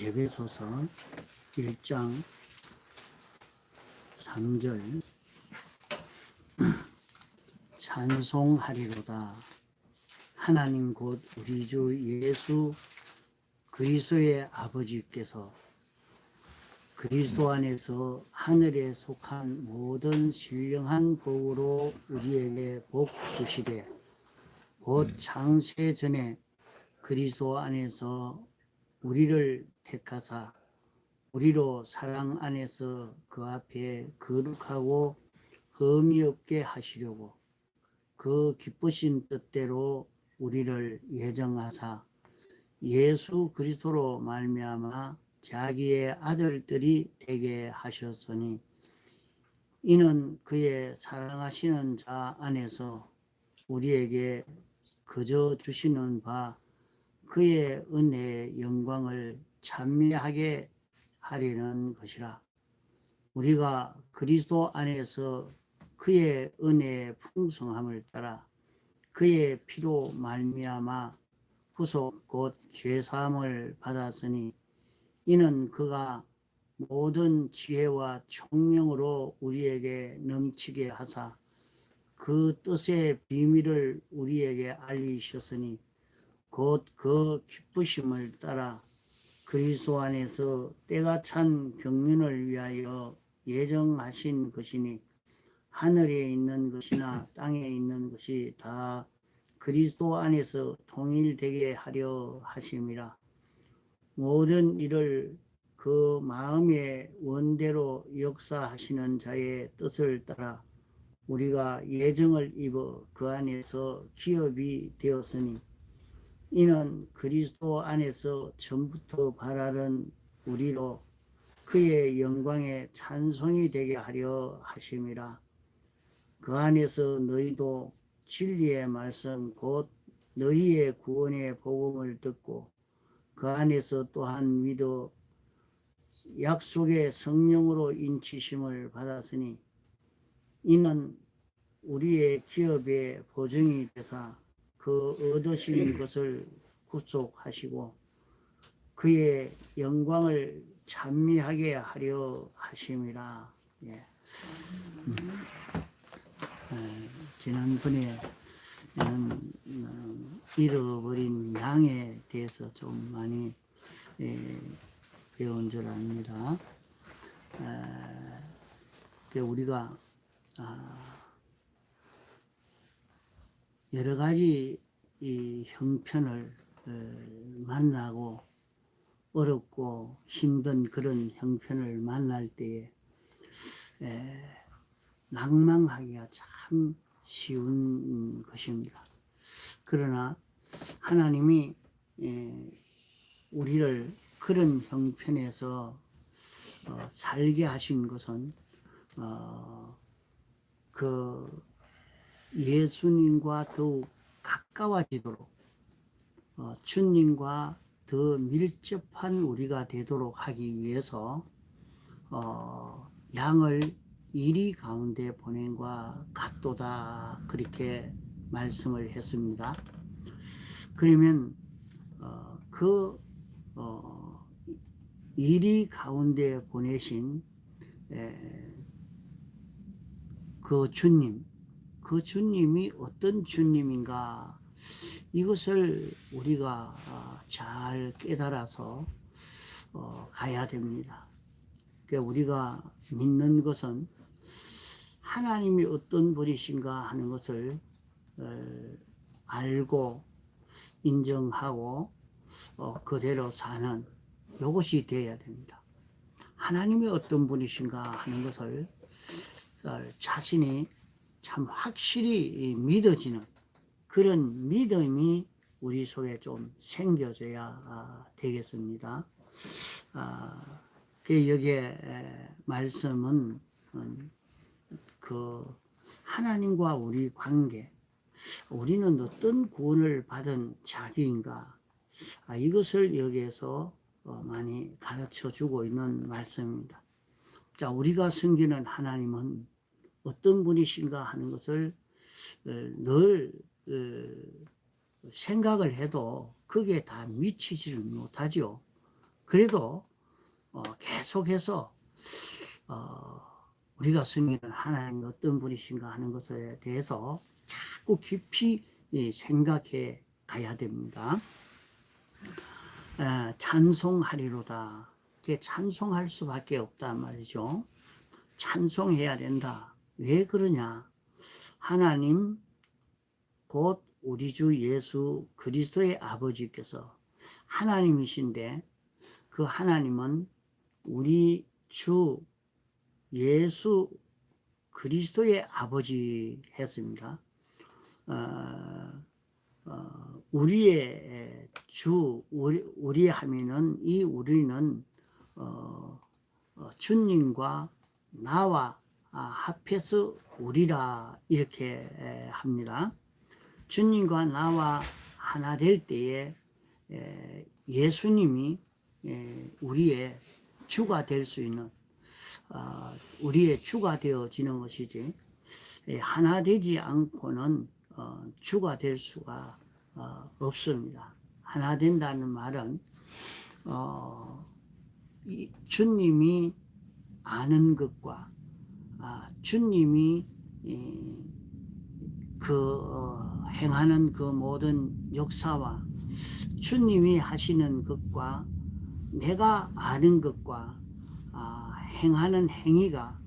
에베소서 1장 3절 찬송하리로다. 하나님 곧 우리 주 예수 그리스도의 아버지께서 그리스도 안에서 하늘에 속한 모든 신령한 복으로 우리에게 복 주시되 곧 창세 전에 그리스도 안에서 우리를 택하사 우리로 사랑 안에서 그 앞에 거룩하고 흠이 없게 하시려고 그 기쁘신 뜻대로 우리를 예정하사 예수 그리스도로 말미암아 자기의 아들들이 되게 하셨으니 이는 그의 사랑하시는 자 안에서 우리에게 거저 주시는 바 그의 은혜의 영광을 찬미하게 하려는 것이라. 우리가 그리스도 안에서 그의 은혜의 풍성함을 따라 그의 피로 말미암아 구속 곧 죄사함을 받았으니 이는 그가 모든 지혜와 총명으로 우리에게 넘치게 하사 그 뜻의 비밀을 우리에게 알리셨으니 곧 그 기쁘심을 따라 그리스도 안에서 때가 찬 경륜을 위하여 예정하신 것이니 하늘에 있는 것이나 땅에 있는 것이 다 그리스도 안에서 통일되게 하려 하심이라. 모든 일을 그 마음의 원대로 역사하시는 자의 뜻을 따라 우리가 예정을 입어 그 안에서 기업이 되었으니 이는 그리스도 안에서 전부터 바라는 우리로 그의 영광의 찬송이 되게 하려 하심이라. 그 안에서 너희도 진리의 말씀 곧 너희의 구원의 복음을 듣고 그 안에서 또한 믿어 약속의 성령으로 인치심을 받았으니 이는 우리의 기업의 보증이 되사 그 얻으신 것을 구속하시고 그의 영광을 찬미하게 하려 하심이라. 예. 지난번에 잃어버린 양에 대해서 좀 많이 배운 줄 압니다. 우리가 여러 가지 이 형편을 만나고 어렵고 힘든 그런 형편을 만날 때에 낭망하기가 참 쉬운 것입니다. 그러나 하나님이 우리를 그런 형편에서 살게 하신 것은 그 예수님과 더욱 가까워지도록 주님과 더 밀접한 우리가 되도록 하기 위해서 양을 이리 가운데 보낸과 같도다 그렇게 말씀을 했습니다. 그러면 그 이리 가운데 보내신 그 주님이 어떤 주님인가 이것을 우리가 잘 깨달아서 가야 됩니다. 우리가 믿는 것은 하나님이 어떤 분이신가 하는 것을 알고 인정하고 그대로 사는 이것이 되어야 됩니다. 하나님이 어떤 분이신가 하는 것을 자신이 참 확실히 믿어지는 그런 믿음이 우리 속에 좀 생겨져야 되겠습니다. 여기에 말씀은 그 하나님과 우리 관계, 우리는 어떤 구원을 받은 자기인가, 이것을 여기에서 많이 가르쳐 주고 있는 말씀입니다. 자, 우리가 섬기는 하나님은 어떤 분이신가 하는 것을 늘 생각을 해도 그게 다 미치지를 못하죠. 그래도 계속해서 우리가 섬기는 하나님이 어떤 분이신가 하는 것에 대해서 자꾸 깊이 생각해 가야 됩니다. 찬송하리로다. 찬송할 수밖에 없단 말이죠. 찬송해야 된다. 왜 그러냐? 하나님 곧 우리 주 예수 그리스도의 아버지께서 하나님이신데 그 하나님은 우리 주 예수 그리스도의 아버지 했습니다. 우리의 주, 우리 하면은 이 우리는 주님과 나와 합해서 우리라 이렇게 합니다. 주님과 나와 하나 될 때에 예수님이 우리의 주가 될 수 있는 우리의 주가 되어지는 것이지 하나 되지 않고는 주가 될 수가 없습니다. 하나 된다는 말은 주님이 아는 것과 주님이 행하는 그 모든 역사와 주님이 하시는 것과 내가 아는 것과 행하는 행위가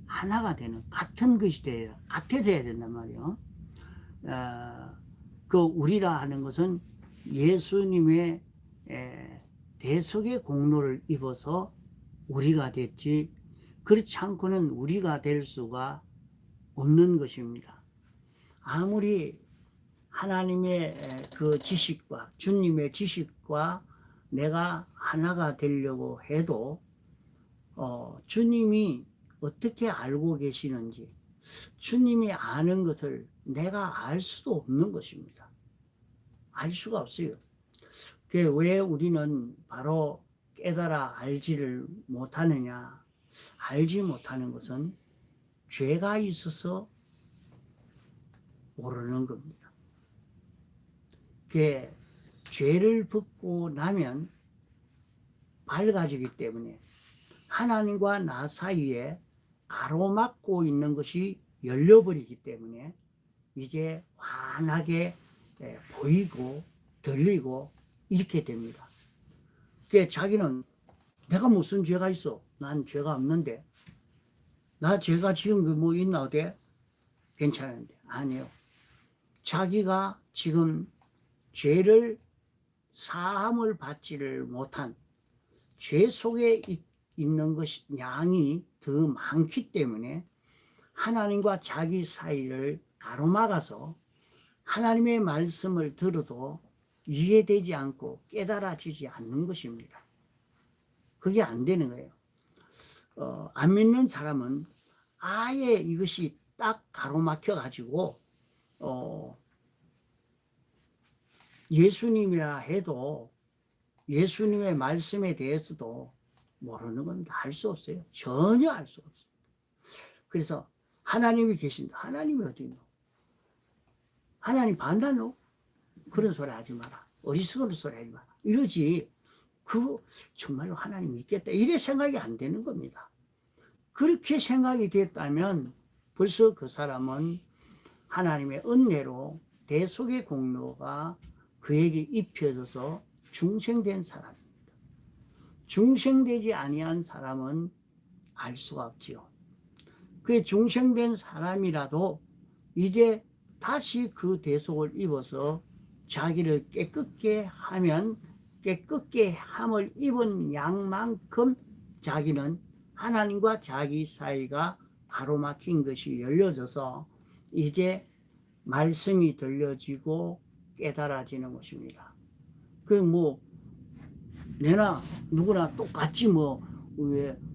하나가 되는 같은 것이 돼야 같아져야 된단 말이에요. 그 우리라 하는 것은 예수님의 대속의 공로를 입어서 우리가 됐지 그렇지 않고는 우리가 될 수가 없는 것입니다. 아무리 하나님의 그 지식과 주님의 지식과 내가 하나가 되려고 해도 주님이 어떻게 알고 계시는지 주님이 아는 것을 내가 알 수도 없는 것입니다. 알 수가 없어요. 왜 우리는 바로 깨달아 알지를 못하느냐? 알지 못하는 것은 죄가 있어서 모르는 겁니다. 죄를 벗고 나면 밝아지기 때문에 하나님과 나 사이에 가로막고 있는 것이 열려버리기 때문에 이제 환하게 보이고 들리고 이렇게 됩니다. 자기는 내가 무슨 죄가 있어? 난 죄가 없는데. 나 죄가 지은 뭐 있나 어때? 괜찮은데. 아니요. 자기가 지금 죄를 사함을 받지를 못한 죄 속에 있는 것이 양이 더 많기 때문에 하나님과 자기 사이를 가로막아서 하나님의 말씀을 들어도 이해되지 않고 깨달아지지 않는 것입니다. 그게 안 되는 거예요. 안 믿는 사람은 아예 이것이 딱 가로막혀 가지고 예수님이라 해도 예수님의 말씀에 대해서도 모르는 건 알 수 없어요. 전혀 알 수 없어요. 그래서 하나님이 계신다. 하나님이 어디 있노? 하나님 반대노? 그런 소리 하지 마라. 어리석은 소리 하지 마라. 이러지. 정말로 하나님 있겠다. 이래 생각이 안 되는 겁니다. 그렇게 생각이 됐다면 벌써 그 사람은 하나님의 은혜로 대속의 공로가 그에게 입혀져서 중생된 사람입니다. 중생되지 아니한 사람은 알 수가 없지요. 그 중생된 사람이라도 이제 다시 그 대속을 입어서 자기를 깨끗게 하면 깨끗게 함을 입은 양만큼 자기는 하나님과 자기 사이가 가로막힌 것이 열려져서 이제 말씀이 들려지고 깨달아지는 것입니다. 내나 누구나 똑같이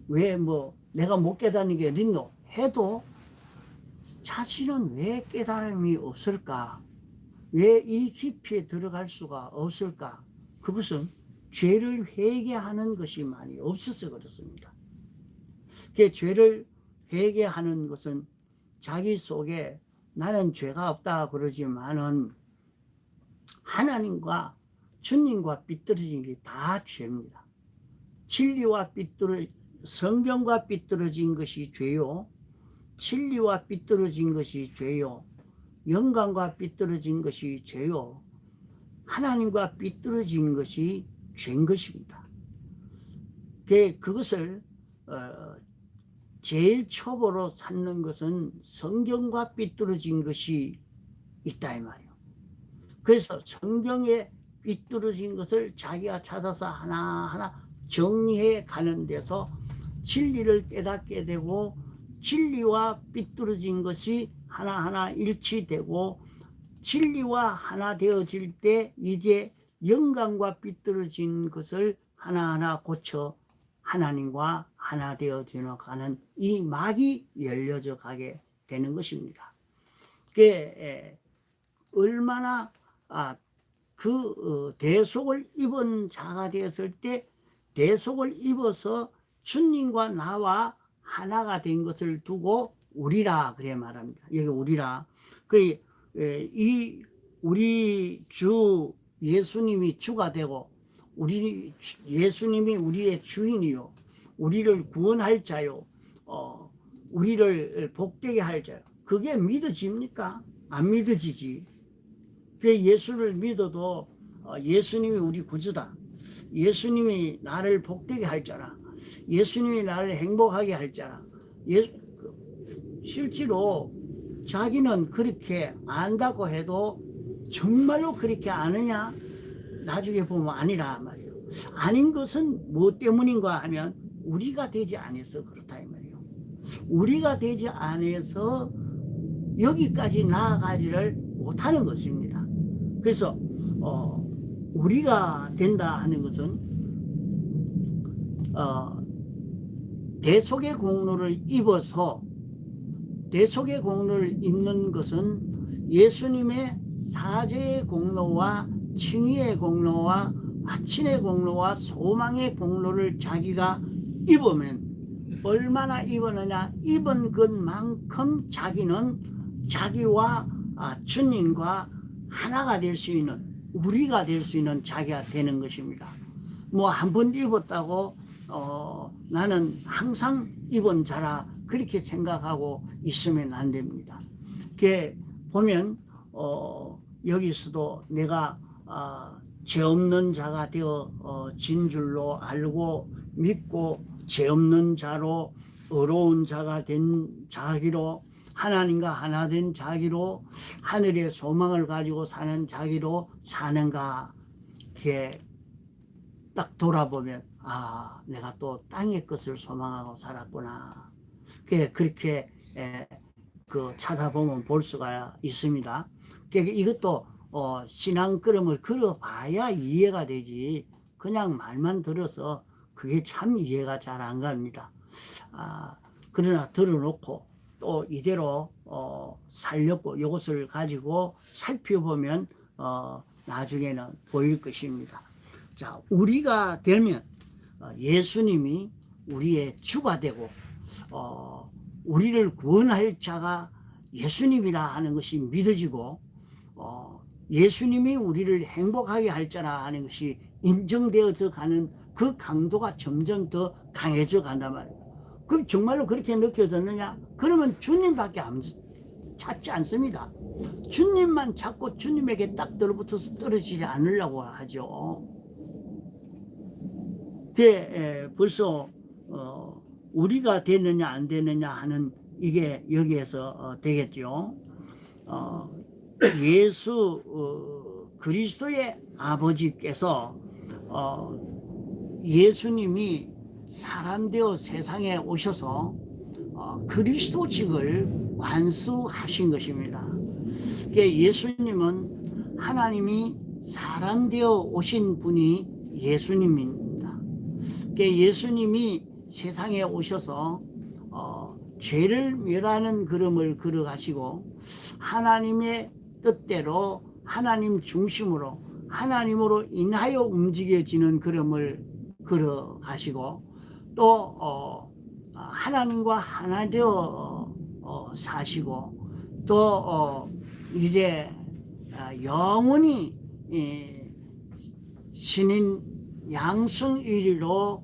왜 내가 못 깨닫는 게 어딨노? 해도 자신은 왜 깨달음이 없을까? 왜 이 깊이에 들어갈 수가 없을까? 그것은 죄를 회개하는 것이 많이 없어서 그렇습니다. 죄를 회개하는 것은 자기 속에 나는 죄가 없다 그러지만은 하나님과 주님과 삐뚤어진 게 다 죄입니다. 진리와 성경과 삐뚤어진 것이 죄요. 진리와 삐뚤어진 것이 죄요. 영광과 삐뚤어진 것이 죄요. 하나님과 삐뚤어진 것이 죄인 것입니다. 그것을 제일 초보로 찾는 것은 성경과 삐뚤어진 것이 있다 이 말이에요. 그래서 성경에 삐뚤어진 것을 자기가 찾아서 하나하나 정리해 가는 데서 진리를 깨닫게 되고, 진리와 삐뚤어진 것이 하나하나 일치되고, 진리와 하나 되어질 때 이제 영광과 삐뚤어진 것을 하나하나 고쳐 하나님과 하나 되어져 가는 이 막이 열려져 가게 되는 것입니다. 그게 얼마나 대속을 입은 자가 되었을 때, 대속을 입어서 주님과 나와 하나가 된 것을 두고 우리라 그래 말합니다. 여기 우리라. 우리 주 예수님이 주가 되고, 예수님이 우리의 주인이요, 우리를 구원할 자요, 우리를 복되게 할 자요. 그게 믿어집니까? 안 믿어지지. 예수를 믿어도 예수님이 우리 구주다, 예수님이 나를 복되게 할 자라, 예수님이 나를 행복하게 할 자라. 실제로 자기는 그렇게 안다고 해도 정말로 그렇게 아느냐? 나중에 보면 아니라 말이에요. 아닌 것은 무엇 때문인가 하면 우리가 되지 않아서 그렇다 이 말이에요. 우리가 되지 않아서 여기까지 나아가지를 못하는 것입니다. 그래서 우리가 된다 하는 것은 대속의 공로를 입어서, 대속의 공로를 입는 것은 예수님의 사죄의 공로와 칭의의 공로와 화친의 공로와 소망의 공로를 자기가 입으면, 얼마나 입었느냐, 입은 것만큼 자기는 자기와 주님과 하나가 될 수 있는, 우리가 될 수 있는 자기가 되는 것입니다. 뭐 한 번 입었다고 나는 항상 입은 자라 그렇게 생각하고 있으면 안 됩니다. 보면 여기서도 내가 죄 없는 자가 되어진 줄로 알고 믿고, 죄 없는 자로 의로운 자가 된 자기로, 하나님과 하나 된 자기로, 하늘의 소망을 가지고 사는 자기로 사는가. 딱 돌아보면 내가 또 땅의 것을 소망하고 살았구나. 그렇게 찾아보면 볼 수가 있습니다. 이것도 신앙 걸음을 걸어봐야 이해가 되지, 그냥 말만 들어서 그게 참 이해가 잘 안 갑니다. 그러나 들어놓고 또 이대로 살렸고 이것을 가지고 살펴보면 나중에는 보일 것입니다. 자, 우리가 되면 예수님이 우리의 주가 되고, 우리를 구원할 자가 예수님이라 하는 것이 믿어지고, 예수님이 우리를 행복하게 할 자라 하는 것이 인정되어져 가는 그 강도가 점점 더 강해져 간단 말이에요. 그럼 정말로 그렇게 느껴졌느냐? 그러면 주님밖에 찾지 않습니다. 주님만 찾고 주님에게 딱 들어붙어서 떨어지지 않으려고 하죠. 벌써 우리가 되느냐 안 되느냐 하는 이게 여기에서 되겠죠. 예수 그리스도의 아버지께서 예수님이 사람 되어 세상에 오셔서 그리스도직을 완수하신 것입니다. 예수님은 하나님이 사람 되어 오신 분이 예수님입니다. 예수님이 세상에 오셔서 죄를 멸하는 걸음을 걸어가시고, 하나님의 뜻대로 하나님 중심으로 하나님으로 인하여 움직여지는 걸음을 걸어가시고, 또 하나님과 하나 되어 사시고, 또 이제 영원히 신인 양성일로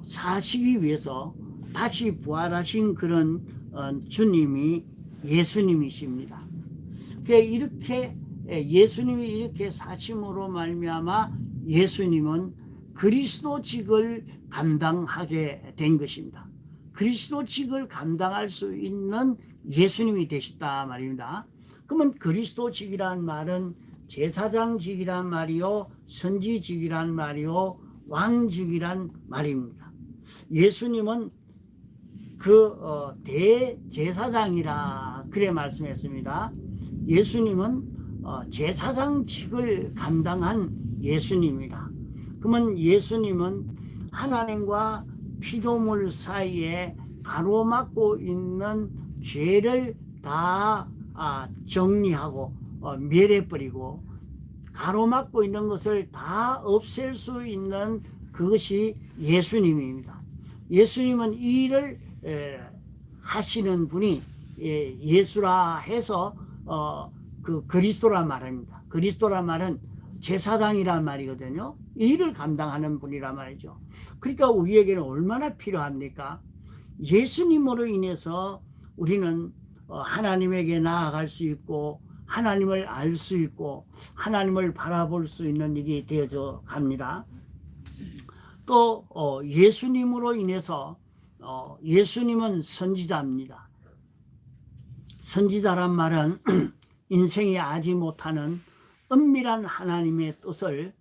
사시기 위해서 다시 부활하신 그런 주님이 예수님이십니다. 이렇게 예수님이 이렇게 사심으로 말미암아 예수님은 그리스도직을 감당하게 된 것입니다. 그리스도직을 감당할 수 있는 예수님이 되셨다 말입니다. 그러면 그리스도직이란 말은 제사장직이란 말이요, 선지직이란 말이요, 왕직이란 말입니다. 예수님은 대제사장이라 그래 말씀했습니다. 예수님은 제사장직을 감당한 예수님이다. 그러면 예수님은 하나님과 피조물 사이에 가로막고 있는 죄를 다 정리하고 멸해버리고 가로막고 있는 것을 다 없앨 수 있는 그것이 예수님입니다. 예수님은 이 일을 하시는 분이 예수라 해서 그 그리스도란 말입니다. 그리스도란 말은 제사장이란 말이거든요. 이 일을 감당하는 분이란 말이죠. 그러니까 우리에게는 얼마나 필요합니까? 예수님으로 인해서 우리는 하나님에게 나아갈 수 있고 하나님을 알 수 있고 하나님을 바라볼 수 있는 일이 되어져 갑니다. 또 예수님으로 인해서 예수님은 선지자입니다. 선지자란 말은 인생이 알지 못하는 은밀한 하나님의 뜻을,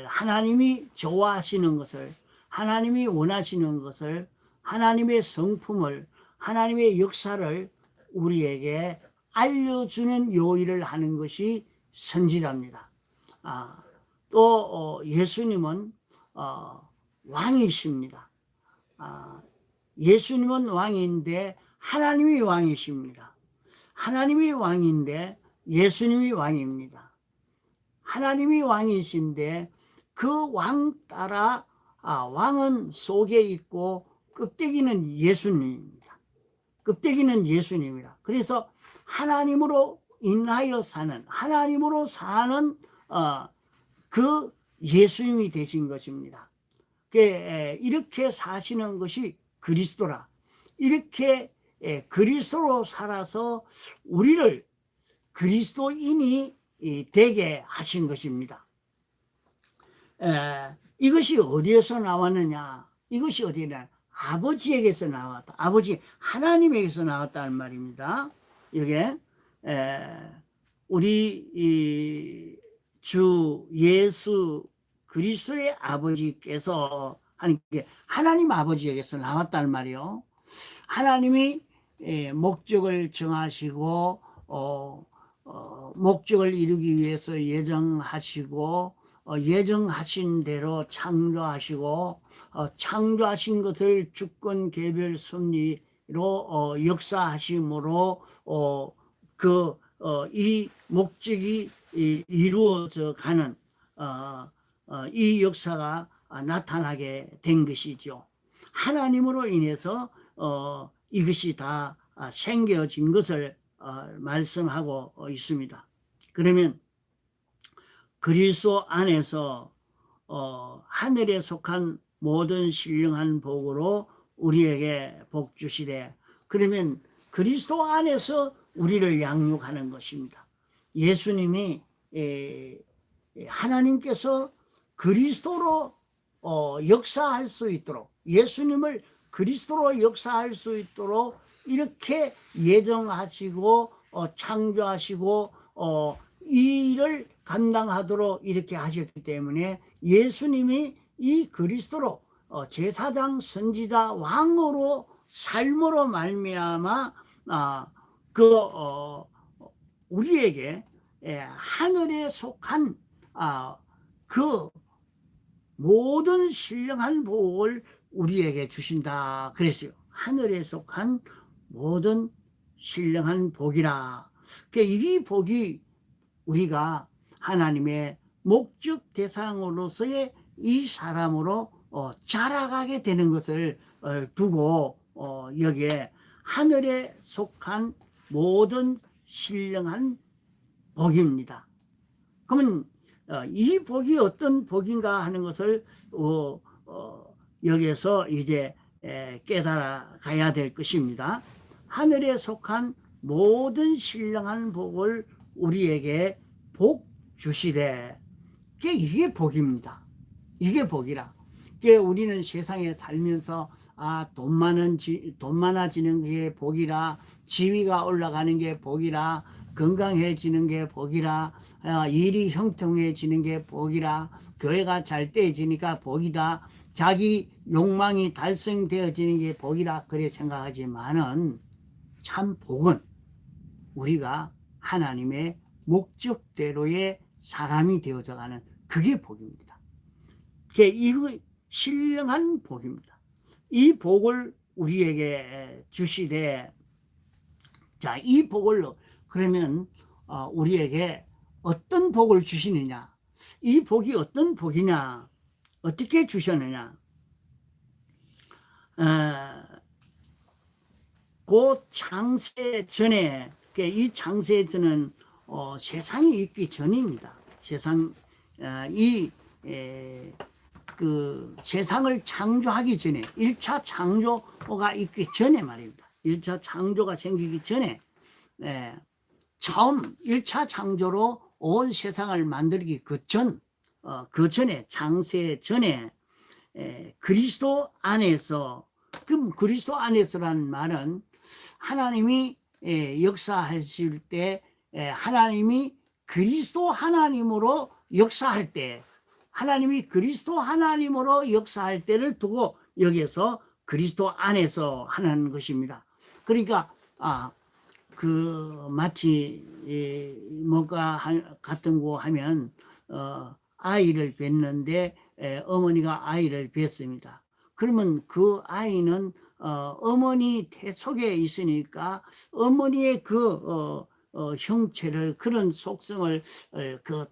하나님이 좋아하시는 것을, 하나님이 원하시는 것을, 하나님의 성품을, 하나님의 역사를 우리에게 알려주는 요일을 하는 것이 선지자입니다. 또 예수님은 왕이십니다. 예수님은 왕인데 하나님이 왕이십니다. 하나님이 왕인데 예수님이 왕입니다. 하나님이 왕이신데 그 왕 따라 왕은 속에 있고 껍데기는 예수님입니다. 껍데기는 예수님이라. 그래서 하나님으로 인하여 사는, 하나님으로 사는 그 예수님이 되신 것입니다. 이렇게 사시는 것이 그리스도라. 이렇게 그리스도로 살아서 우리를 그리스도인이 되게 하신 것입니다. 이것이 어디에서 나왔느냐? 이것이 어디냐? 아버지에게서 나왔다. 아버지 하나님에게서 나왔다는 말입니다. 이게 우리 주 예수 그리스도의 아버지께서 하나님 아버지에게서 나왔다는 말이요. 하나님이 목적을 정하시고 목적을 이루기 위해서 예정하시고 예정하신 대로 창조하시고 창조하신 것을 주권 개별 섭리로 역사하심으로 이 목적이 이루어져 가는 이 역사가 나타나게 된 것이죠. 하나님으로 인해서 이것이 다 생겨진 것을 말씀하고 있습니다. 그러면 그리스도 안에서 하늘에 속한 모든 신령한 복으로 우리에게 복 주시되, 그러면 그리스도 안에서 우리를 양육하는 것입니다. 예수님이 하나님께서 그리스도로 역사할 수 있도록, 예수님을 그리스도로 역사할 수 있도록 이렇게 예정하시고 창조하시고 이 일을 감당하도록 이렇게 하셨기 때문에 예수님이 이 그리스도로 제사장, 선지자, 왕으로 삶으로 말미암아 우리에게 하늘에 속한 그 모든 신령한 복을 우리에게 주신다 그랬어요. 하늘에 속한 모든 신령한 복이라. 이 복이 우리가 하나님의 목적 대상으로서의 이 사람으로 자라가게 되는 것을 두고 여기에 하늘에 속한 모든 신령한 복입니다. 그러면 이 복이 어떤 복인가 하는 것을 여기에서 이제 깨달아 가야 될 것입니다. 하늘에 속한 모든 신령한 복을 우리에게 복 주시되, 이게 복입니다. 이게 복이라. 우리는 세상에 살면서 돈 많아지는 게 복이라, 지위가 올라가는 게 복이라, 건강해지는 게 복이라, 일이 형통해지는 게 복이라, 교회가 잘 되어지니까 복이다, 자기 욕망이 달성되어지는 게 복이라 그래 생각하지만은, 참 복은 우리가 하나님의 목적대로의 사람이 되어져가는 그게 복입니다. 이거 신령한 복입니다. 이 복을 우리에게 주시되, 자, 이 복을 그러면 우리에게 어떤 복을 주시느냐? 이 복이 어떤 복이냐? 어떻게 주셨느냐? 그 창세 전에, 이 창세 전은 세상이 있기 전입니다. 그 세상을 창조하기 전에, 1차 창조가 있기 전에 말입니다. 1차 창조가 생기기 전에, 처음 1차 창조로 온 세상을 만들기 그 전에, 창세 전에, 그리스도 안에서, 그럼 그리스도 안에서라는 말은 하나님이 역사하실 때, 하나님이 그리스도 하나님으로 역사할 때, 하나님이 그리스도 하나님으로 역사할 때를 두고 여기에서 그리스도 안에서 하는 것입니다. 그러니까 마치 뭔가 같은 거 하면 아이를 뵀는데 어머니가 아이를 뵀습니다. 그러면 그 아이는 어머니 태 속에 있으니까 어머니의 그 형체를, 그런 속성을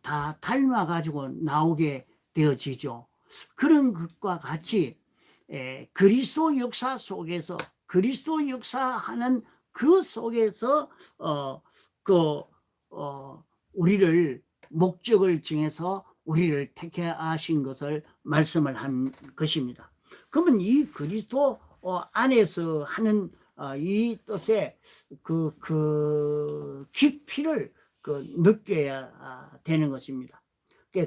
다 닮아 가지고 나오게 되어지죠. 그런 것과 같이 그리스도 역사 속에서, 그리스도 역사하는 그 속에서 우리를 목적을 정해서 우리를 택해 하신 것을 말씀을 한 것입니다. 그러면 이 그리스도 안에서 하는 이 뜻의 그 깊이를 느껴야 되는 것입니다.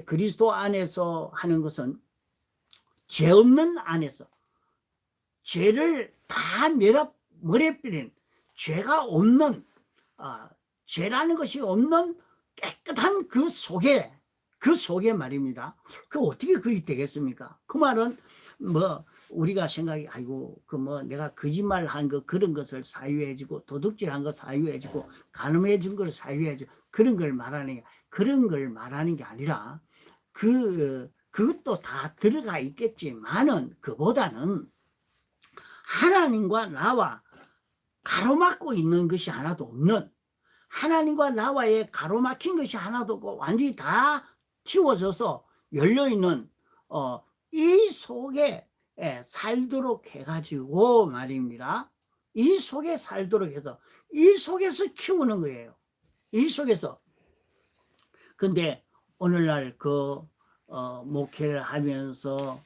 그리스도 안에서 하는 것은 죄 없는 안에서, 죄를 다 머리뿌린, 죄가 없는, 죄라는 것이 없는 깨끗한 그 속에 말입니다. 어떻게 그리 되겠습니까? 그 말은 우리가 생각이, 아이고, 내가 거짓말 한 거, 그런 것을 사유해주고, 도둑질 한 거 사유해주고, 간음해준 걸 사유해주고, 그런 걸 말하는 게 아니라, 그것도 다 들어가 있겠지만은, 그보다는 하나님과 나와 가로막고 있는 것이 하나도 없는, 하나님과 나와의 가로막힌 것이 하나도 없고, 완전히 다 틔워져서 열려있는, 이 속에 살도록 해가지고 말입니다. 이 속에 살도록 해서, 이 속에서 키우는 거예요. 이 속에서. 근데 오늘날 목회를 하면서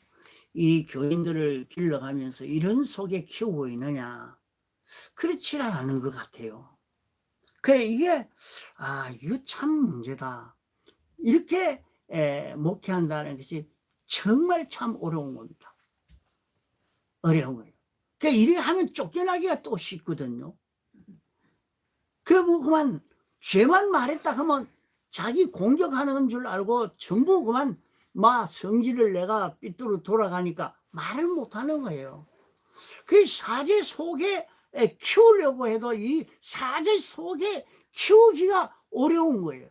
이 교인들을 길러가면서 이런 속에 키우고 있느냐? 그렇지 않은 것 같아요. 이게 이거 참 문제다. 이렇게 목회한다는 것이 정말 참 어려운 겁니다. 어려운 거예요. 이래 하면 쫓겨나기가 또 쉽거든요. 그만 죄만 말했다 하면 자기 공격하는 줄 알고 전부 그만 성질을 내가 삐뚤어 돌아가니까 말을 못하는 거예요. 사제 속에 키우려고 해도 이 사제 속에 키우기가 어려운 거예요.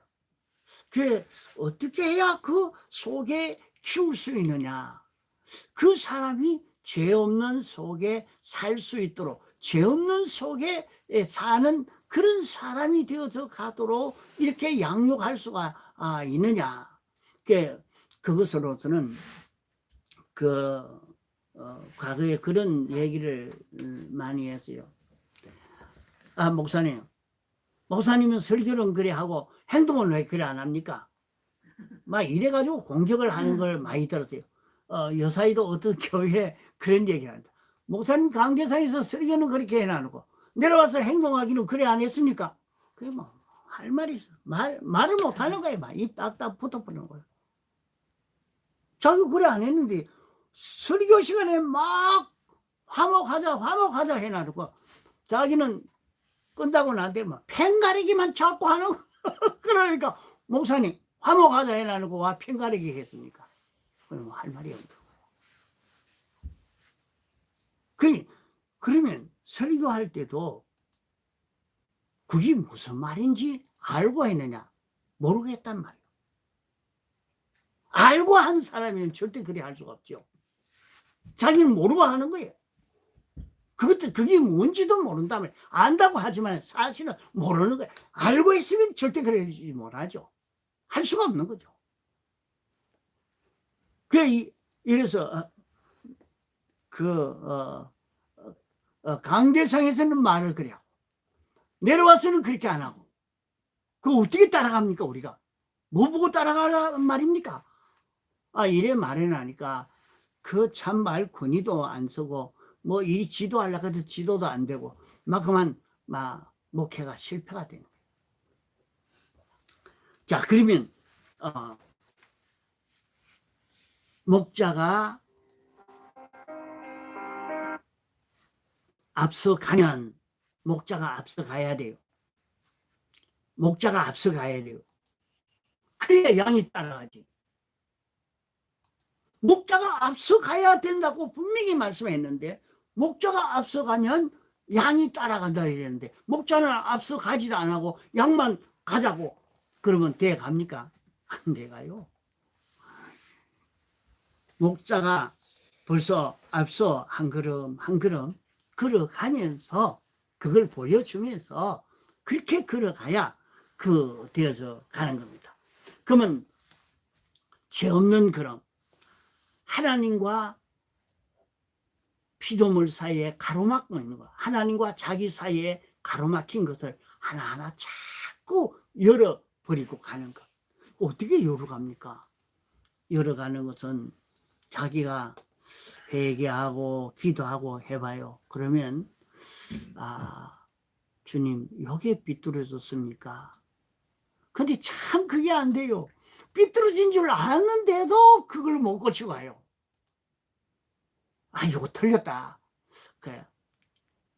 어떻게 해야 그 속에 키울 수 있느냐? 그 사람이 죄 없는 속에 살 수 있도록, 죄 없는 속에 사는 그런 사람이 되어서 가도록 이렇게 양육할 수가 있느냐? 그것으로서는 과거에 그런 얘기를 많이 했어요. 목사님은 설교는 그래 하고 행동은 왜 그래 안 합니까? 이래가지고 공격을 하는 걸 많이 들었어요. 여사이도 어떤 교회에 그런 얘기를 한다. 목사님 강제사에서 설교는 그렇게 해놔놓고 내려와서 행동하기는 그래 안 했습니까? 그게 뭐 할 말이 있어. 말을 못 하는 거야. 막 입 딱딱 붙어버리는 거야. 자기 그래 안 했는데 설교 시간에 막 화목하자 해놔놓고 자기는 끝나고 난 뒤에 막 펜가리기만 자꾸 하는 거. 그러니까 목사님 화목하자 해놔놓고 와 펜가리기 했습니까? 그럼 할 말이 없는 거야. 그러면 설교할 때도 그게 무슨 말인지 알고 했느냐 모르겠단 말이에요. 알고 한 사람이면 절대 그리 할 수가 없죠. 자기는 모르고 하는 거예요. 그게 뭔지도 모른다면 안다고 하지만 사실은 모르는 거예요. 알고 있으면 절대 그러지 못하죠. 할 수가 없는 거죠. 이래서 강대상에서는 말을 그래 하고 내려와서는 그렇게 안 하고 그거 어떻게 따라갑니까 우리가? 뭐 보고 따라가란 말입니까? 이래 말해놔니까 그 참 말 권위도 안 쓰고 뭐 이 지도하려고 해도 지도도 안 되고 막 그만 막 목회가 실패가 되는 거예요. 자 그러면 목자가 앞서가면 목자가 앞서가야 돼요. 목자가 앞서가야 돼요. 그래야 양이 따라가지. 목자가 앞서가야 된다고 분명히 말씀했는데 목자가 앞서가면 양이 따라간다 이랬는데 목자는 앞서가지도 안 하고 양만 가자고 그러면 돼 갑니까? 안 돼가요. 목자가 벌써 앞서 한 걸음 한 걸음 걸어가면서 그걸 보여주면서 그렇게 걸어가야 되어서 가는 겁니다. 그러면 죄 없는 걸음 하나님과 피조물 사이에 가로막고 있는 거 하나님과 자기 사이에 가로막힌 것을 하나하나 자꾸 열어버리고 가는 것 어떻게 열어갑니까? 열어가는 것은 자기가 회개하고 기도하고 해봐요. 그러면 주님 여기에 삐뚤어졌습니까? 근데 참 그게 안 돼요. 삐뚤어진 줄 아는데도 그걸 못 고치고 와요. 이거 틀렸다. 그래.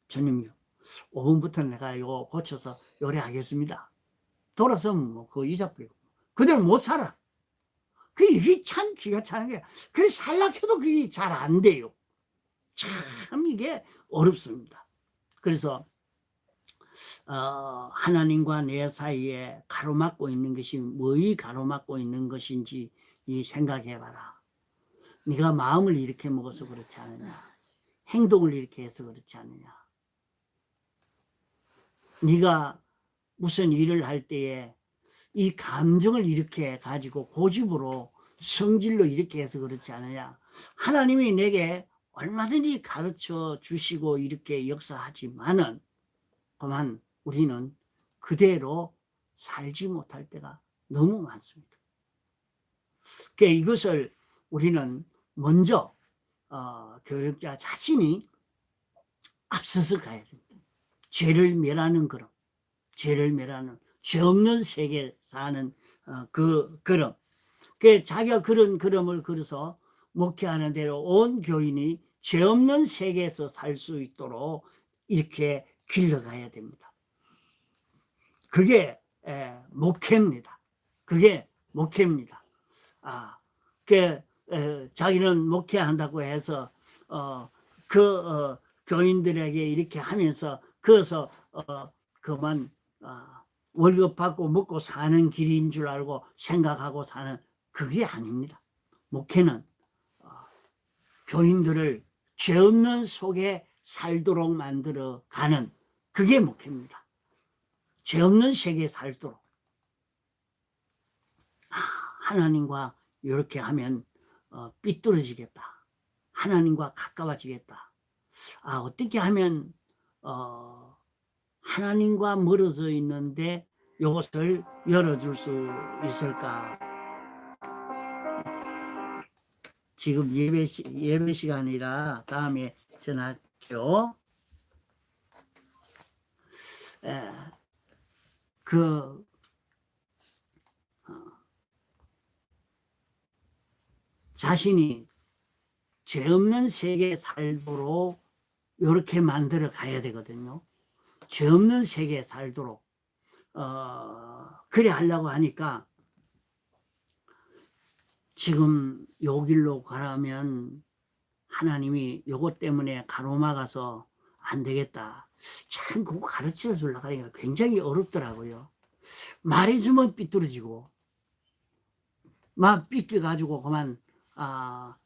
주님 5분부터 내가 이거 고쳐서 요리하겠습니다. 돌아서면 뭐 그거 잊어버리고 그대로 못 살아. 이게 참 기가 차는 게 그래 살락해도 그게 잘 안 돼요. 참 이게 어렵습니다. 그래서 하나님과 내 사이에 가로막고 있는 것이 뭐이 가로막고 있는 것인지 생각해봐라. 네가 마음을 이렇게 먹어서 그렇지 않느냐. 행동을 이렇게 해서 그렇지 않느냐. 네가 무슨 일을 할 때에 이 감정을 이렇게 가지고 고집으로 성질로 이렇게 해서 그렇지 않느냐. 하나님이 내게 얼마든지 가르쳐 주시고 이렇게 역사하지만은 그만 우리는 그대로 살지 못할 때가 너무 많습니다. 그러니까 이것을 우리는 먼저 교육자 자신이 앞서서 가야 됩니다. 죄를 멸하는 걸음, 죄를 멸하는 죄 없는 세계 사는 그 걸음. 그 자기가 그런 걸음을 걸어서 목회하는 대로 온 교인이 죄 없는 세계에서 살 수 있도록 이렇게 길러가야 됩니다. 그게 목회입니다. 그게 목회입니다. 자기는 목회한다고 해서 교인들에게 이렇게 하면서 그래서 그만 월급 받고 먹고 사는 길인 줄 알고 생각하고 사는 그게 아닙니다. 목회는 교인들을 죄 없는 속에 살도록 만들어 가는 그게 목회입니다. 죄 없는 세계에 살도록. 하나님과 이렇게 하면 삐뚤어지겠다. 하나님과 가까워지겠다. 어떻게 하면 하나님과 멀어져 있는데 이것을 열어줄 수 있을까? 지금 예배 시간이라 다음에 전화할게요. 자신이 죄 없는 세계에 살도록 이렇게 만들어 가야 되거든요. 죄 없는 세계에 살도록 그래 하려고 하니까 지금 요 길로 가라면 하나님이 요것 때문에 가로막아서 안 되겠다. 참 그거 가르쳐 주려고 하니까 굉장히 어렵더라고요. 말해주면 삐뚤어지고 막 삐껴가지고 그만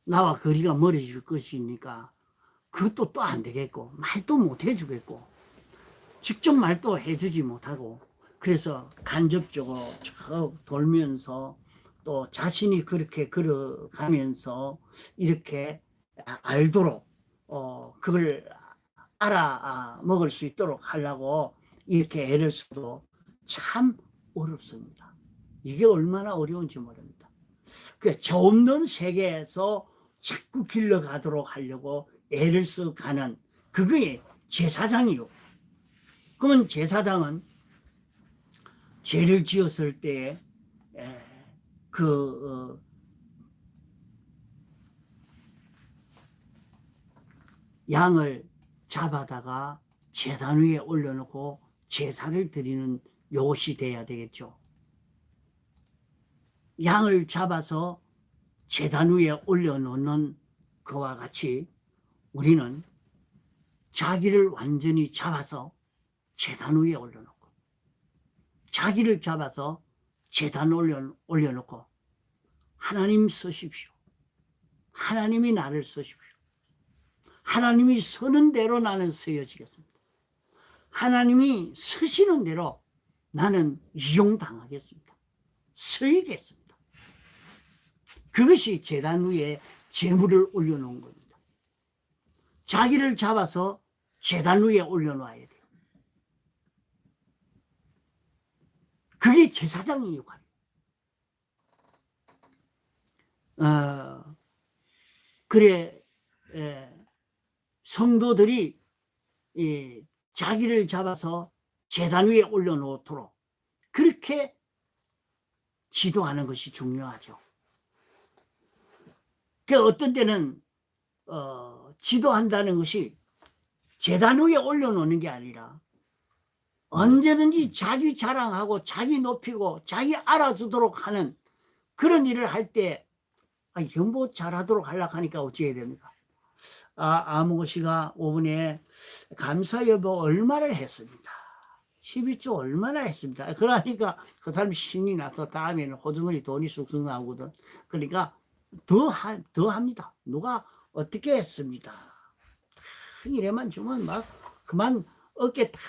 나와 거리가 멀어질 것이니까 그것도 또 안 되겠고 말도 못 해주겠고 직접 말도 해주지 못하고 그래서 간접적으로 쭉 돌면서 또 자신이 그렇게 걸어가면서 이렇게 알도록 그걸 알아먹을 수 있도록 하려고 이렇게 애를 써도 참 어렵습니다. 이게 얼마나 어려운지 모릅니다. 저 없는 세계에서 자꾸 길러가도록 하려고 애를 써가는 그게 제사장이요. 그러면 제사장은 죄를 지었을 때 양을 잡아다가 제단 위에 올려놓고 제사를 드리는 요것이 돼야 되겠죠. 양을 잡아서 제단 위에 올려놓는 그와 같이 우리는 자기를 완전히 잡아서 제단 위에 올려놓고 자기를 잡아서 제단 올려놓고 하나님 쓰십시오. 하나님이 나를 쓰십시오. 하나님이 서는 대로 나는 쓰여지겠습니다. 하나님이 쓰시는 대로 나는 이용당하겠습니다. 쓰이겠습니다. 그것이 제단 위에 제물을 올려놓은 겁니다. 자기를 잡아서 제단 위에 올려놓아야 돼요. 그게 제사장의 역할이에요. 그래 성도들이 자기를 잡아서 제단 위에 올려놓도록 그렇게 지도하는 것이 중요하죠. 어떤 때는 지도한다는 것이 제단 위에 올려놓는 게 아니라 언제든지 자기 자랑하고 자기 높이고 자기 알아주도록 하는 그런 일을 할 때 뭐 잘하도록 하려고 하니까 어찌해야 됩니까? 아무고 씨가 5분에 감사 여보 얼마나 했습니다. 12조 얼마나 했습니다. 그러니까 그 사람이 신이 나서 다음에는 호주머니 돈이 쑥쑥 나오거든. 그러니까 더 합니다. 누가 어떻게 했습니다. 이래만 주면 막 그만 어깨 탁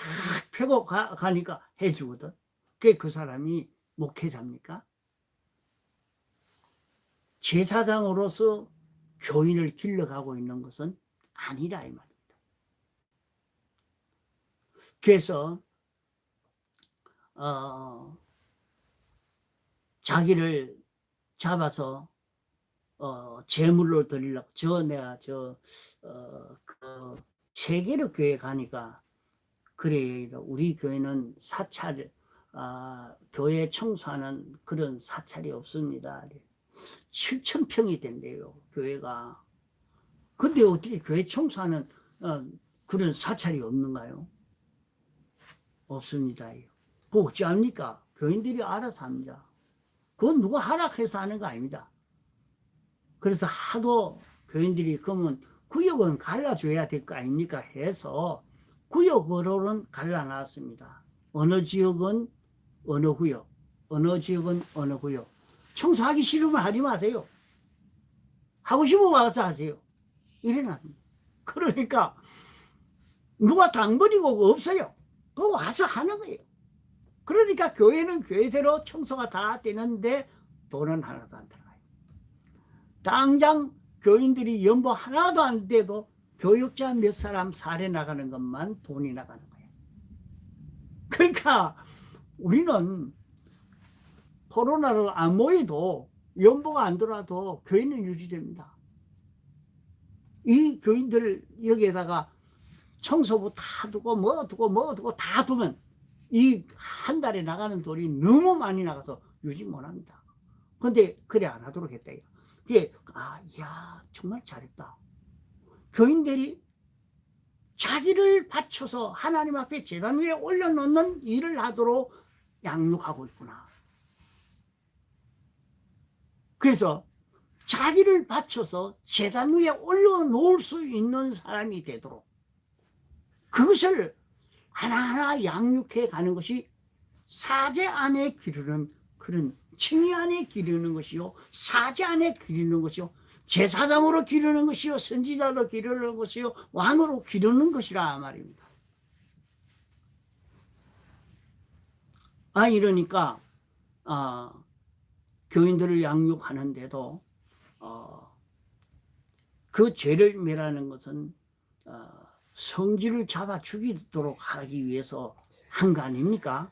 펴고 가니까 해주거든. 그게 그 사람이 목회자입니까? 제사장으로서 교인을 길러가고 있는 것은 아니라 이 말입니다. 그래서 자기를 잡아서 제물로 드리려고 내가 세계로 교회 가니까 그래 우리 교회는 사찰 교회 청소하는 그런 사찰이 없습니다. 7,000평이 된대요 교회가. 근데 어떻게 교회 청소하는 그런 사찰이 없는가요? 없습니다. 그거 어찌합니까? 교인들이 알아서 합니다. 그건 누가 허락해서 하는 거 아닙니다. 그래서 하도 교인들이 그러면 구역은 갈라줘야 될 거 아닙니까 해서 구역으로는 갈라놨습니다. 어느 지역은 어느 구역, 어느 지역은 어느 구역. 청소하기 싫으면 하지 마세요. 하고 싶으면 와서 하세요. 이래놨습니다. 그러니까 누가 당번이고 없어요. 그거 와서 하는 거예요. 그러니까 교회는 교회대로 청소가 다 되는데 돈은 하나도 안 들어가요. 당장 교인들이 연보 하나도 안 돼도 교육자 몇 사람 살해 나가는 것만 돈이 나가는 거예요. 그러니까 우리는 코로나로 안 모여도 연보가 안 들어와도 교회는 유지됩니다. 이 교인들 여기에다가 청소부 다 두고 뭐 두고 다 두면 이 한 달에 나가는 돈이 너무 많이 나가서 유지 못합니다. 근데 그래 안 하도록 했다. 그게 이야 정말 잘했다. 교인들이 자기를 바쳐서 하나님 앞에 제단 위에 올려놓는 일을 하도록 양육하고 있구나. 그래서 자기를 바쳐서 제단 위에 올려놓을 수 있는 사람이 되도록 그것을 하나하나 양육해 가는 것이 사제 안에 기르는 그런 칭의 안에 기르는 것이요, 사제 안에 기르는 것이요, 제사장으로 기르는 것이요, 선지자로 기르는 것이요, 왕으로 기르는 것이라 말입니다. 이러니까 교인들을 양육하는데도 그 죄를 멸하는 것은 성질을 잡아 죽이도록 하기 위해서 한 거 아닙니까?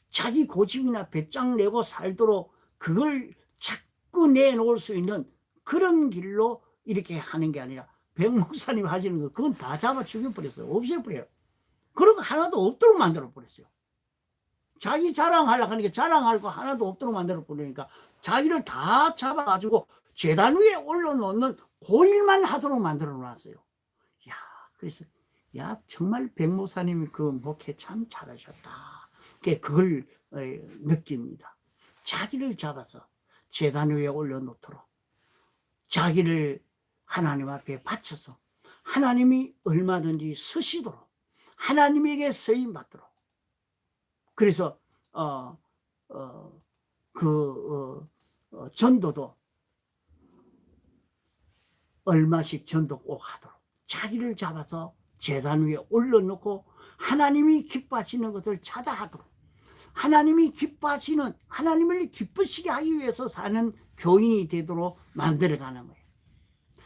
자기 고집이나 배짱 내고 살도록 그걸 자꾸 내놓을 수 있는 그런 길로 이렇게 하는 게 아니라 백 목사님 하시는 거 그건 다 잡아 죽여버렸어요. 없애버려요. 그런 거 하나도 없도록 만들어버렸어요. 자기 자랑하려고 하니까 자랑할 거 하나도 없도록 만들어버리니까 자기를 다 잡아가지고 제단 위에 올려놓는 그 일만 하도록 만들어놨어요. 야, 그래서 정말 백 목사님이 그 목회 참 잘하셨다. 그걸 느낍니다. 자기를 잡아서 제단 위에 올려놓도록 자기를 하나님 앞에 바쳐서 하나님이 얼마든지 쓰시도록 하나님에게 쓰임받도록 그래서 전도도 얼마씩 전도 꼭 하도록 자기를 잡아서 제단 위에 올려놓고 하나님이 기뻐하시는 것을 찾아하도록 하나님이 기뻐하시는 하나님을 기쁘시게 하기 위해서 사는 교인이 되도록 만들어가는 거예요.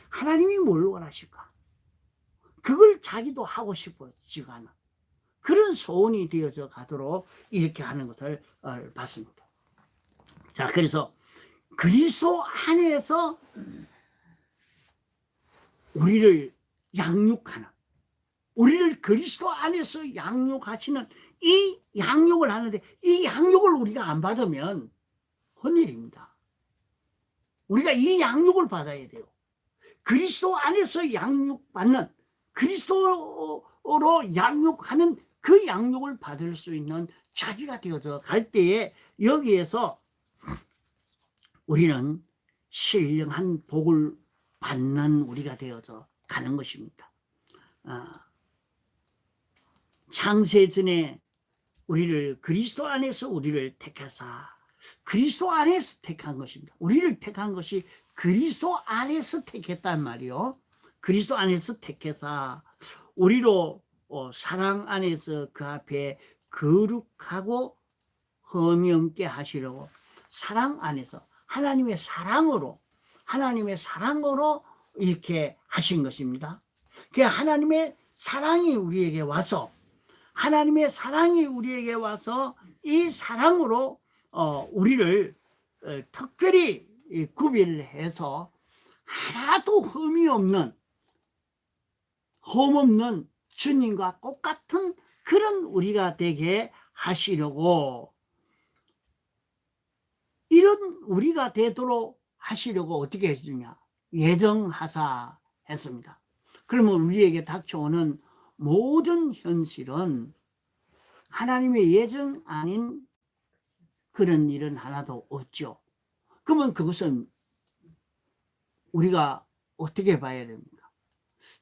하나님이 뭘 원하실까? 그걸 자기도 하고 싶어지가 않아. 그런 소원이 되어져 가도록 이렇게 하는 것을 봤습니다. 자, 그래서 그리스도 안에서 우리를 양육하는 우리를 그리스도 안에서 양육하시는 이 양육을 하는데 이 양육을 우리가 안 받으면 헛일입니다. 우리가 이 양육을 받아야 돼요. 그리스도 안에서 양육받는 그리스도로 양육하는 그 양육을 받을 수 있는 자기가 되어서 갈 때에 여기에서 우리는 신령한 복을 받는 우리가 되어서 가는 것입니다. 창세 전에 우리를 그리스도 안에서 우리를 택하사 그리스도 안에서 택한 것입니다. 우리를 택한 것이 그리스도 안에서 택했단 말이요. 그리스도 안에서 택해서 우리로 사랑 안에서 그 앞에 거룩하고 흠이 없게 하시려고 사랑 안에서 하나님의 사랑으로 이렇게 하신 것입니다. 그 하나님의 사랑이 우리에게 와서 이 사랑으로 우리를 특별히 구별해서 하나도 흠이 없는 흠없는 주님과 똑같은 그런 우리가 되게 하시려고 이런 우리가 되도록 하시려고 어떻게 해주냐 예정하사 했습니다. 그러면 우리에게 닥쳐오는 모든 현실은 하나님의 예정 아닌 그런 일은 하나도 없죠. 그러면 그것은 우리가 어떻게 봐야 됩니까?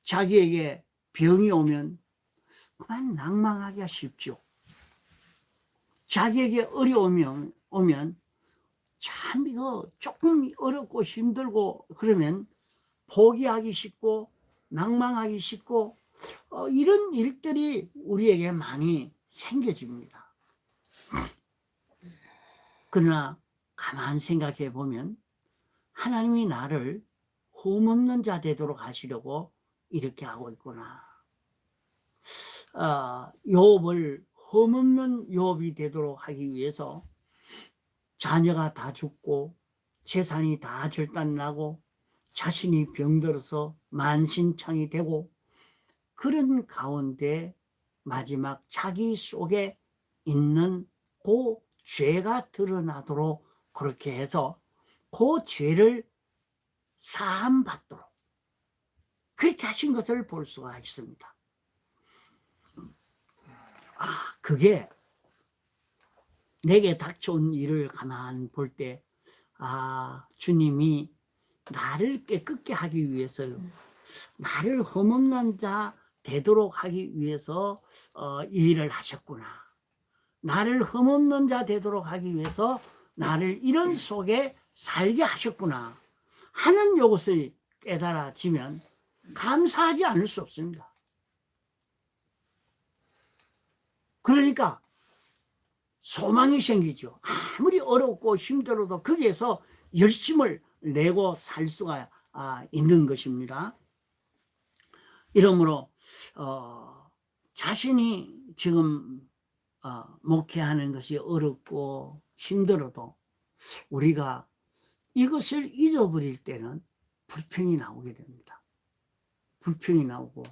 자기에게 병이 오면 그만 낭망하기가 쉽죠. 자기에게 어려움이 오면 참 이거 조금 어렵고 힘들고 그러면 포기하기 쉽고 낭망하기 쉽고 이런 일들이 우리에게 많이 생겨집니다. 그러나 가만 생각해 보면 하나님이 나를 흠없는 자 되도록 하시려고 이렇게 하고 있구나. 욥을 흠없는 욥이 되도록 하기 위해서 자녀가 다 죽고 재산이 다 절단나고 자신이 병들어서 만신창이 되고 그런 가운데 마지막 자기 속에 있는 그 죄가 드러나도록 그렇게 해서 그 죄를 사함받도록 그렇게 하신 것을 볼 수가 있습니다. 그게 내게 닥쳐온 일을 가만 볼 때 주님이 나를 깨끗게 하기 위해서요, 나를 흠없는 자 되도록 하기 위해서 이 일을 하셨구나. 나를 흠없는 자 되도록 하기 위해서 나를 이런 속에 살게 하셨구나 하는 이것을 깨달아지면 감사하지 않을 수 없습니다. 그러니까 소망이 생기죠. 아무리 어렵고 힘들어도 거기에서 열심을 내고 살 수가 있는 것입니다. 이러므로 자신이 지금 목회하는 것이 어렵고 힘들어도 우리가 이것을 잊어버릴 때는 불평이 나오게 됩니다. 불평이 나오고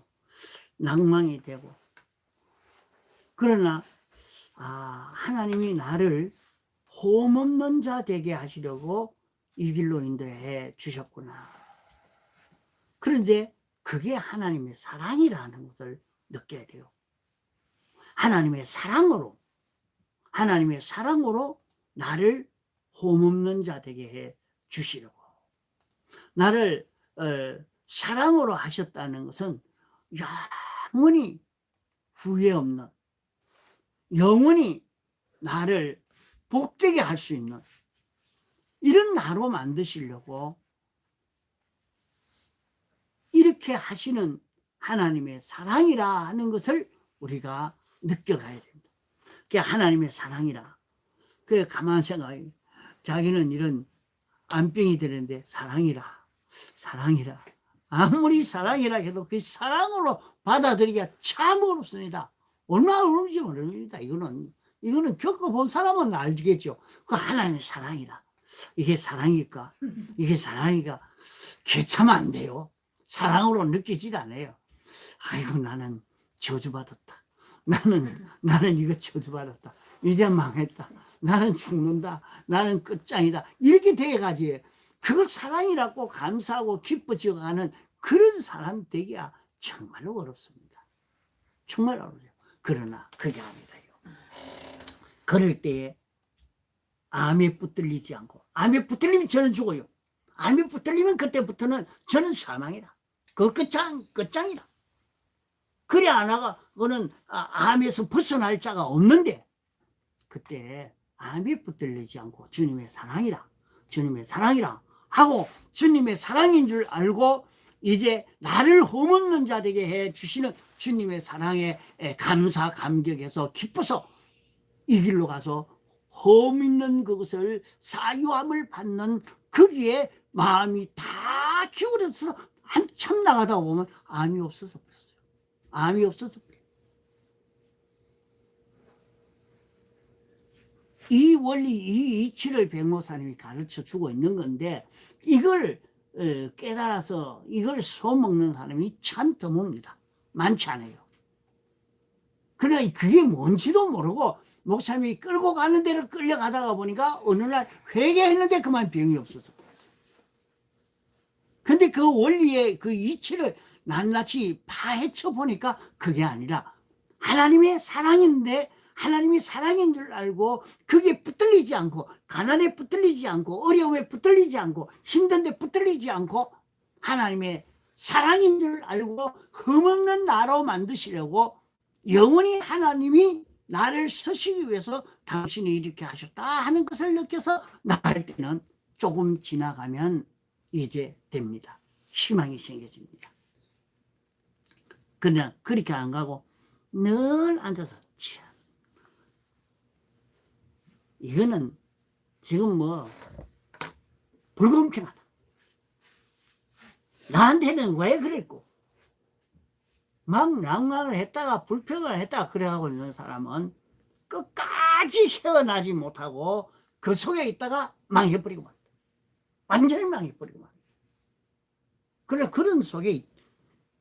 낭망이 되고, 그러나 하나님이 나를 홈없는 자 되게 하시려고 이 길로 인도해 주셨구나. 그런데 그게 하나님의 사랑이라는 것을 느껴야 돼요. 하나님의 사랑으로 나를 홈없는 자 되게 해 주시려고. 나를 사랑으로 하셨다는 것은 영원히 후회 없는, 영원히 나를 복되게 할 수 있는 이런 나로 만드시려고 이렇게 하시는 하나님의 사랑이라 하는 것을 우리가 느껴가야 됩니다. 그게 하나님의 사랑이라. 그게 가만히 생각해. 자기는 이런 암병이 되는데 사랑이라. 아무리 사랑이라 해도 그 사랑으로 받아들이기가 참 어렵습니다. 얼마나 어려운지 모릅니다. 이거는 겪어본 사람은 알겠죠. 그 하나님의 사랑이라. 이게 사랑일까? 이게 사랑이가 개참 안 돼요. 사랑으로 느끼질 않아요. 아이고, 나는 저주받았다. 나는 이거 저주받았다. 이제 망했다. 나는 죽는다. 나는 끝장이다. 이렇게 돼가지. 그걸 사랑이라고 감사하고 기뻐져가는 그런 사람 되기가 정말로 어렵습니다. 정말 어려워요. 그러나 그게 아니라요. 그럴 때에 암에 붙들리지 않고, 암에 붙들리면 저는 죽어요. 암에 붙들리면 그때부터는 저는 사망이라. 그 끝장이라. 그래 하나가 그거는 암에서 벗어날 자가 없는데, 그때 암에 붙들리지 않고 주님의 사랑이라 하고 주님의 사랑인 줄 알고 이제 나를 홈없는 자 되게 해 주시는 주님의 사랑에 감사 감격해서 기뻐서 이 길로 가서 험 있는 그것을 사유함을 받는 거기에 마음이 다 기울어서 한참 나가다 보면 암이 없어서 버렸어요. 암이 없어서 버려요. 이 원리, 이 이치를 백모사님이 가르쳐 주고 있는 건데, 이걸 깨달아서 이걸 써먹는 사람이 참 드뭅니다. 많지 않아요. 그러나 그게 뭔지도 모르고 목사님이 끌고 가는 대로 끌려가다가 보니까 어느 날 회개했는데 그만 병이 없어서. 근데 그 원리의 그 이치를 낱낱이 파헤쳐 보니까 그게 아니라 하나님의 사랑인데, 하나님이 사랑인 줄 알고 그게 붙들리지 않고, 가난에 붙들리지 않고, 어려움에 붙들리지 않고, 힘든데 붙들리지 않고 하나님의 사랑인 줄 알고 흠없는 나로 만드시려고 영원히 하나님이 나를 쓰시기 위해서 당신이 이렇게 하셨다 하는 것을 느껴서 나갈 때는 조금 지나가면 이제 됩니다. 희망이 생겨집니다. 그러나 그렇게 안 가고 늘 앉아서 참, 이거는 지금 불공평하다. 나한테는 왜 그랬고, 막 낭망을 했다가 불평을 했다가 그래하고 있는 사람은 끝까지 헤어나지 못하고 그 속에 있다가 망해버리고 맙니다. 완전히 망해버리고 맙니다. 그래, 그런 속에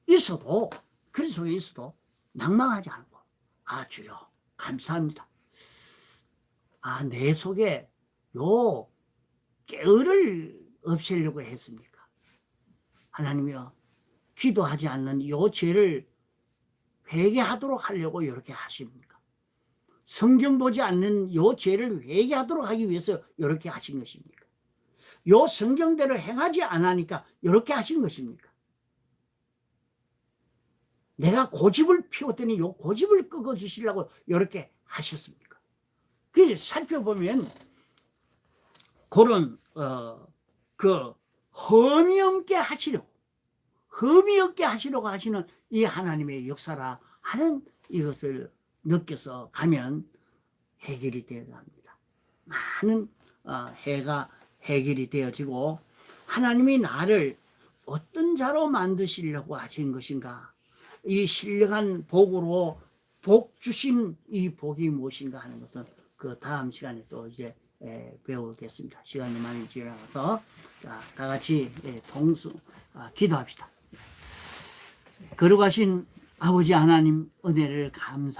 있어도, 그런 속에 있어도 낭망하지 않고, 아, 주여, 감사합니다. 아, 내 속에 요 깨어를 없애려고 했습니까? 하나님이여, 기도하지 않는 요 죄를 회개하도록 하려고 이렇게 하십니까? 성경 보지 않는 요 죄를 회개하도록 하기 위해서 이렇게 하신 것입니까? 요 성경대로 행하지 않으니까 이렇게 하신 것입니까? 내가 고집을 피웠더니 요 고집을 끄어 주시려고 이렇게 하셨습니까? 그 살펴보면 그런 그 험이 없게 하시려고, 험이 없게 하시려고 하시는 이 하나님의 역사라 하는 이것을 느껴서 가면 해결이 되어야 합니다. 많은 해가 해결이 되어지고, 하나님이 나를 어떤 자로 만드시려고 하신 것인가, 이 신령한 복으로 복 주신 이 복이 무엇인가 하는 것은 그 다음 시간에 또 이제 배우겠습니다. 시간이 많이 지나가서 다 같이 기도합시다. 거룩하신 아버지 하나님, 은혜를 감사